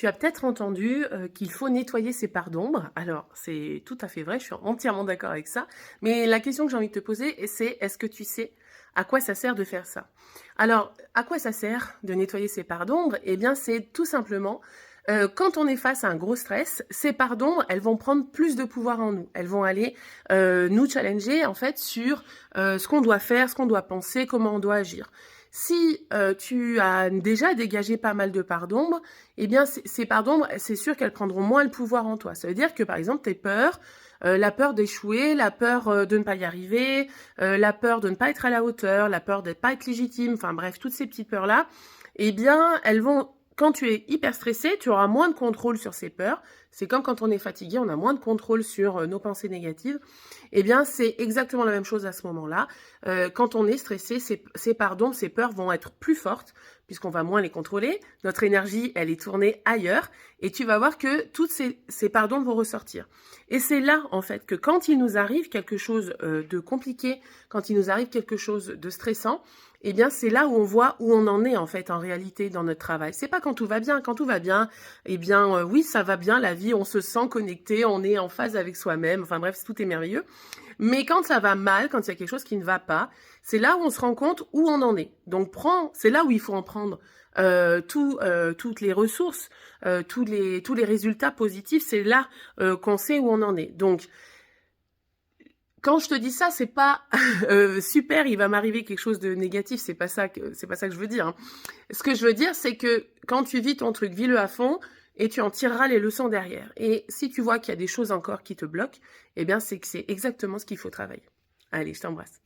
Tu as peut-être entendu qu'il faut nettoyer ses parts d'ombre. Alors, c'est tout à fait vrai, je suis entièrement d'accord avec ça. Mais la question que j'ai envie de te poser, c'est est-ce que tu sais à quoi ça sert de faire ça? Alors, à quoi ça sert de nettoyer ses parts d'ombre? Eh bien, c'est tout simplement quand on est face à un gros stress, ces parts d'ombre, elles vont prendre plus de pouvoir en nous. Elles vont aller nous challenger en fait sur ce qu'on doit faire, ce qu'on doit penser, comment on doit agir. Si tu as déjà dégagé pas mal de parts d'ombre, eh bien ces parts d'ombre, c'est sûr qu'elles prendront moins le pouvoir en toi. Ça veut dire que par exemple tes peurs, la peur d'échouer, la peur de ne pas y arriver, la peur de ne pas être à la hauteur, la peur de ne pas être légitime, enfin bref, toutes ces petites peurs-là, eh bien elles vont quand tu es hyper stressé, tu auras moins de contrôle sur ces peurs. C'est comme quand on est fatigué, on a moins de contrôle sur nos pensées négatives. Eh bien, c'est exactement la même chose à ce moment-là. Quand on est stressé, ces peurs vont être plus fortes puisqu'on va moins les contrôler. Notre énergie, elle est tournée ailleurs et tu vas voir que toutes ces pardons vont ressortir. Et c'est là, en fait, que quand il nous arrive quelque chose de compliqué, quand il nous arrive quelque chose de stressant, eh bien, c'est là où on voit où on en est, en fait, en réalité, dans notre travail. C'est pas quand tout va bien. Quand tout va bien, eh bien, oui, ça va bien, la vie, on se sent connecté, on est en phase avec soi-même. Enfin, bref, tout est merveilleux. Mais quand ça va mal, quand il y a quelque chose qui ne va pas, c'est là où on se rend compte où on en est. Donc, c'est là où il faut en prendre toutes les ressources, tous les résultats positifs. C'est là qu'on sait où on en est. Donc, quand je te dis ça, c'est pas super, il va m'arriver quelque chose de négatif, c'est pas ça que je veux dire. Hein. Ce que je veux dire, c'est que quand tu vis ton truc, vis-le à fond et tu en tireras les leçons derrière. Et si tu vois qu'il y a des choses encore qui te bloquent, eh bien c'est que c'est exactement ce qu'il faut travailler. Allez, je t'embrasse.